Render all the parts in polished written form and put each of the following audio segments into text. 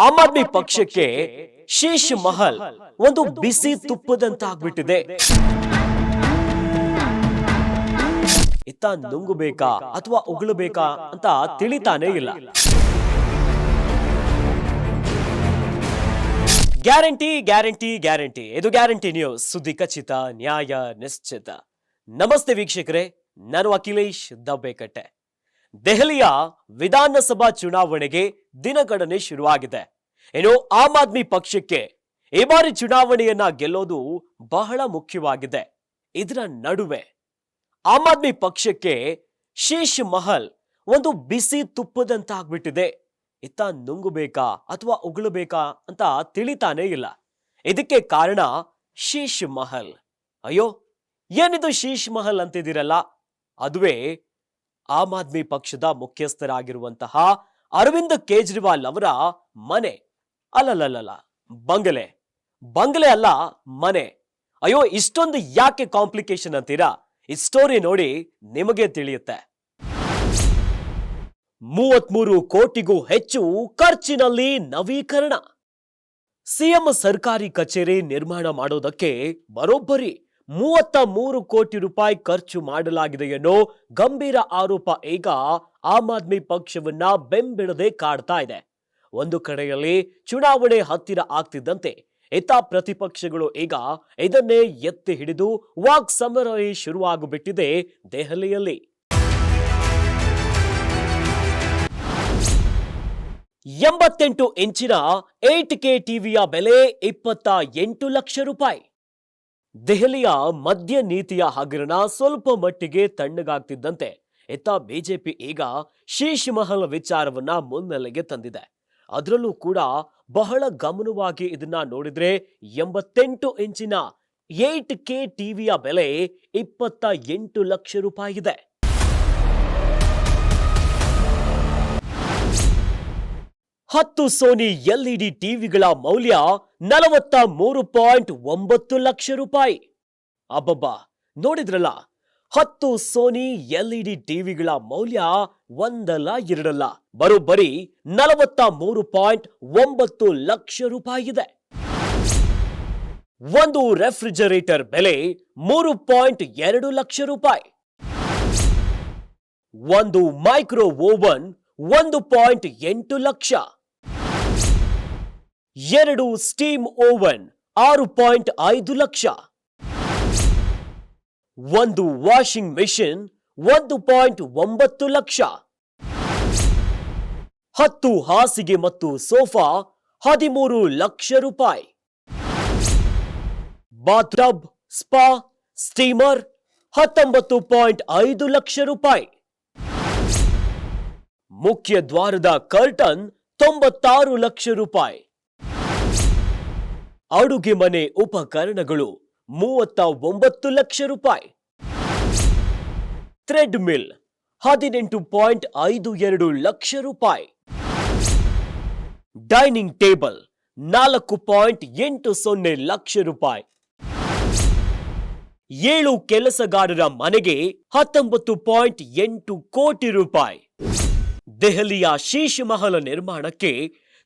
ಆಮ್ ಆದ್ಮಿ ಪಕ್ಷಕ್ಕೆ ಶೀಶ್ ಮಹಲ್ ಒಂದು ಬಿಸಿ ತುಪ್ಪದಂತಾಗ್ಬಿಟ್ಟಿದೆ. ಇತ್ತ ನುಂಗಬೇಕಾ ಅಥವಾ ಉಗುಳಬೇಕಾ ಅಂತ ತಿಳಿತಾನೇ ಇಲ್ಲ. ಗ್ಯಾರಂಟಿ ಗ್ಯಾರಂಟಿ ಗ್ಯಾರಂಟಿ, ಇದು ಗ್ಯಾರಂಟಿ ನ್ಯೂಸ್, ಸುದ್ದಿ ಖಚಿತ, ನ್ಯಾಯ ನಿಶ್ಚಿತ. ನಮಸ್ತೆ ವೀಕ್ಷಕರೇ, ನಾನು ಅಖಿಲೇಶ್ ದಬ್ಬೆಕಟ್ಟೆ. ದೆಹಲಿಯ ವಿಧಾನಸಭಾ ಚುನಾವಣೆಗೆ ದಿನಗಣನೆ ಶುರುವಾಗಿದೆ. ಇನ್ನು ಆಮ್ ಆದ್ಮಿ ಪಕ್ಷಕ್ಕೆ ಈ ಬಾರಿ ಚುನಾವಣೆಯನ್ನ ಗೆಲ್ಲೋದು ಬಹಳ ಮುಖ್ಯವಾಗಿದೆ. ಇದರ ನಡುವೆ ಆಮ್ ಆದ್ಮಿ ಪಕ್ಷಕ್ಕೆ ಶೀಶ್ ಮಹಲ್ ಒಂದು ಬಿಸಿ ತುಪ್ಪದಂತಾಗ್ಬಿಟ್ಟಿದೆ. ಇತ್ತ ನುಂಗಬೇಕಾ ಅಥವಾ ಉಗುಳಬೇಕಾ ಅಂತ ತಿಳಿತಾನೇ ಇಲ್ಲ. ಇದಕ್ಕೆ ಕಾರಣ ಶೀಶ್ ಮಹಲ್. ಅಯ್ಯೋ, ಏನಿದು ಶೀಶ್ ಮಹಲ್ ಅಂತಿದ್ದೀರಲ್ಲ, ಅದುವೇ ಆಮ್ ಆದ್ಮಿ ಪಕ್ಷದ ಮುಖ್ಯಸ್ಥರಾಗಿರುವಂತಹ ಅರವಿಂದ್ ಕೇಜ್ರಿವಾಲ್ ಅವರ ಮನೆ. ಅಲ್ಲಲ್ಲ, ಬಂಗಲೆ ಅಲ್ಲ, ಮನೆ. ಅಯ್ಯೋ, ಇಷ್ಟೊಂದು ಯಾಕೆ ಕಾಂಪ್ಲಿಕೇಶನ್ ಅಂತೀರಾ? ಈ ಸ್ಟೋರಿ ನೋಡಿ ನಿಮಗೆ ತಿಳಿಯುತ್ತೆ. 33 ಕೋಟಿಗೂ ಹೆಚ್ಚು ಖರ್ಚಿನಲ್ಲಿ ನವೀಕರಣ. ಸಿಎಂ ಸರ್ಕಾರಿ ಕಚೇರಿ ನಿರ್ಮಾಣ ಮಾಡೋದಕ್ಕೆ ಬರೋಬ್ಬರಿ 33 ಕೋಟಿ ರೂಪಾಯಿ ಖರ್ಚು ಮಾಡಲಾಗಿದೆ ಎನ್ನೋ ಗಂಭೀರ ಆರೋಪ ಈಗ ಆಮ್ ಆದ್ಮಿ ಪಕ್ಷವನ್ನ ಬೆಂಬಿಡದೆ ಕಾಡ್ತಾ ಇದೆ. ಒಂದು ಕಡೆಯಲ್ಲಿ ಚುನಾವಣೆ ಹತ್ತಿರ ಆಗ್ತಿದ್ದಂತೆ ಇತ್ತ ಪ್ರತಿಪಕ್ಷಗಳು ಈಗ ಇದನ್ನೇ ಎತ್ತಿ ಹಿಡಿದು ವಾಕ್ ಸಮರವೇ ಶುರುವಾಗುಬಿಟ್ಟಿದೆ ದೆಹಲಿಯಲ್ಲಿ. 88 ಇಂಚಿನ 8K ಟಿವಿಯ ಬೆಲೆ 28 ಲಕ್ಷ ರೂಪಾಯಿ. ದೆಹಲಿಯ ಮದ್ಯ ನೀತಿಯ ಹಗರಣ ಸ್ವಲ್ಪ ಮಟ್ಟಿಗೆ ತಣ್ಣಗಾಗ್ತಿದ್ದಂತೆ ಇತ್ತ ಬಿಜೆಪಿ ಈಗ ಶೀಶ್ ಮಹಲ್ ವಿಚಾರವನ್ನ ಮುನ್ನೆಲೆಗೆ ತಂದಿದೆ. ಅದರಲ್ಲೂ ಕೂಡ ಬಹಳ ಗಮನವಾಗಿ ಇದನ್ನ ನೋಡಿದ್ರೆ 88 ಇಂಚಿನ 8K ಟಿವಿಯ ಬೆಲೆ 28 ಲಕ್ಷ ರೂಪಾಯಿ ಇದೆ. ಹತ್ತು ಸೋನಿ ಎಲ್ಇಡಿ ಟಿವಿಗಳ ಮೌಲ್ಯ 43.9 ಲಕ್ಷ ರೂಪಾಯಿ. ಅಬ್ಬಬ್ಬಾ, ನೋಡಿದ್ರಲ್ಲ, 10 ಸೋನಿ ಎಲ್ಇಡಿ ಟಿವಿಗಳ ಮೌಲ್ಯ ಒಂದಲ್ಲ ಎರಡಲ್ಲ, ಬರೋಬ್ಬರಿ 43.9 ಲಕ್ಷ ರೂಪಾಯಿ ಇದೆ. ಒಂದು ರೆಫ್ರಿಜರೇಟರ್ ಬೆಲೆ 3.2 ಲಕ್ಷ ರೂಪಾಯಿ. ಒಂದು micro oven 1.8 lakh. 2 steam oven 6.5 lakh. ಒಂದು ವಾಷಿಂಗ್ ಮೆಷಿನ್ 1.9 ಲಕ್ಷ. 10 ಹಾಸಿಗೆ ಮತ್ತು ಸೋಫಾ 13 ಲಕ್ಷ ರೂಪಾಯಿ. Bath tub, spa, steamer 19.5 lakh ರೂಪಾಯಿ. ಮುಖ್ಯ ದ್ವಾರದ ಕರ್ಟನ್ 96 ಲಕ್ಷ ರೂಪಾಯಿ. ಅಡುಗೆ ಮನೆ ಉಪಕರಣಗಳು 39 ಲಕ್ಷ ರೂಪಾಯಿ. ಥ್ರೆಡ್ ಮಿಲ್ 18.52 ಲಕ್ಷ ರೂಪಾಯಿ. ಡೈನಿಂಗ್ ಟೇಬಲ್ 4.80 ಲಕ್ಷ ರೂಪಾಯಿ. 7 ಕೆಲಸಗಾರರ ಮನೆಗೆ 19.8 ಕೋಟಿ ರೂಪಾಯಿ. ದೆಹಲಿಯ ಶೀಶ್ ಮಹಲ್ ನಿರ್ಮಾಣಕ್ಕೆ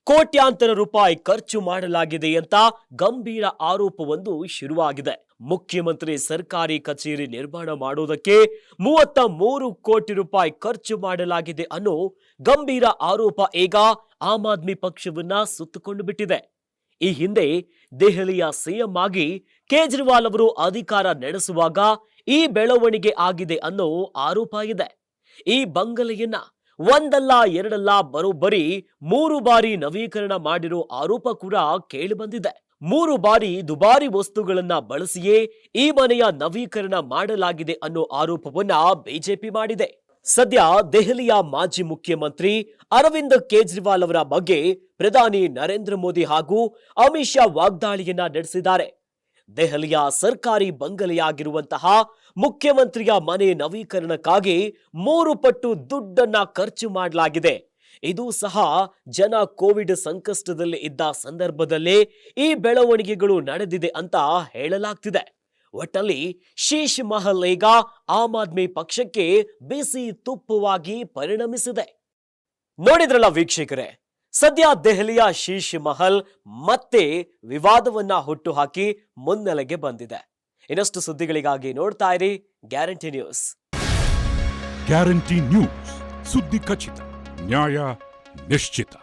ಕೋಟ್ಯಾಂತರ ರೂಪಾಯಿ ಖರ್ಚು ಮಾಡಲಾಗಿದೆ ಅಂತ ಗಂಭೀರ ಆರೋಪವೊಂದು ಶುರುವಾಗಿದೆ. ಮುಖ್ಯಮಂತ್ರಿ ಸರ್ಕಾರಿ ಕಚೇರಿ ನಿರ್ಮಾಣ ಮಾಡೋದಕ್ಕೆ 33 ಕೋಟಿ ರೂಪಾಯಿ ಖರ್ಚು ಮಾಡಲಾಗಿದೆ ಅನ್ನೋ ಗಂಭೀರ ಆರೋಪ ಈಗ ಆಮ್ ಆದ್ಮಿ ಪಕ್ಷವನ್ನ ಸುತ್ತಕೊಂಡು ಬಿಟ್ಟಿದೆ. ಈ ಹಿಂದೆ ದೆಹಲಿಯ ಸಿಎಂ ಆಗಿ ಕೇಜ್ರಿವಾಲ್ ಅವರು ಅಧಿಕಾರ ನಡೆಸುವಾಗ ಈ ಬೆಳವಣಿಗೆ ಆಗಿದೆ ಅನ್ನೋ ಆರೋಪ ಇದೆ. ಈ ಬಂಗಲೆಯನ್ನ ಒಂದಲ್ಲ ಎರಡಲ್ಲ, ಬರೋಬ್ಬರಿ 3 ಬಾರಿ ನವೀಕರಣ ಮಾಡಿರೋ ಆರೋಪ ಕೂಡ ಕೇಳಿ ಬಂದಿದೆ. 3 ಬಾರಿ ದುಬಾರಿ ವಸ್ತುಗಳನ್ನ ಬಳಸಿಯೇ ಈ ಮನೆಯ ನವೀಕರಣ ಮಾಡಲಾಗಿದೆ ಅನ್ನೋ ಆರೋಪವನ್ನ ಬಿಜೆಪಿ ಮಾಡಿದೆ. ಸದ್ಯ ದೆಹಲಿಯ ಮಾಜಿ ಮುಖ್ಯಮಂತ್ರಿ ಅರವಿಂದ್ ಕೇಜ್ರಿವಾಲ್ ಅವರ ಬಗ್ಗೆ ಪ್ರಧಾನಿ ನರೇಂದ್ರ ಮೋದಿ ಹಾಗೂ ಅಮಿತ್ ಶಾ ವಾಗ್ದಾಳಿಯನ್ನ ನಡೆಸಿದ್ದಾರೆ. ದೆಹಲಿಯ ಸರ್ಕಾರಿ ಬಂಗಲೆಯಾಗಿರುವಂತಹ ಮುಖ್ಯಮಂತ್ರಿಯ ಮನೆ ನವೀಕರಣಕ್ಕಾಗಿ 3 ಪಟ್ಟು ದುಡ್ಡನ್ನ ಖರ್ಚು ಮಾಡಲಾಗಿದೆ. ಇದು ಸಹ ಜನ ಕೋವಿಡ್ ಸಂಕಷ್ಟದಲ್ಲಿ ಇದ್ದ ಸಂದರ್ಭದಲ್ಲೇ ಈ ಬೆಳವಣಿಗೆಗಳು ನಡೆದಿದೆ ಅಂತ ಹೇಳಲಾಗ್ತಿದೆ. ಒಟ್ಟಲ್ಲಿ ಶೀಶ್ ಮಹಲ್ ಈಗ ಆಮ್ ಆದ್ಮಿ ಪಕ್ಷಕ್ಕೆ ಬಿಸಿ ತುಪ್ಪವಾಗಿ ಪರಿಣಮಿಸಿದೆ. ನೋಡಿದ್ರಲ್ಲ ವೀಕ್ಷಕರೇ, ಸದ್ಯ ದೆಹಲಿಯ ಶೀಶ್ ಮಹಲ್ ಮತ್ತೆ ವಿವಾದವನ್ನ ಹುಟ್ಟುಹಾಕಿ ಮುನ್ನೆಲೆಗೆ ಬಂದಿದೆ. ಇನ್ನಷ್ಟು ಸುದ್ದಿಗಳಿಗಾಗಿ ನೋಡ್ತಾ ಇರಿ ಗ್ಯಾರಂಟಿ ನ್ಯೂಸ್. ಗ್ಯಾರಂಟಿ ನ್ಯೂಸ್, ಸುದ್ದಿ ಖಚಿತ, ನ್ಯಾಯ ನಿಶ್ಚಿತ.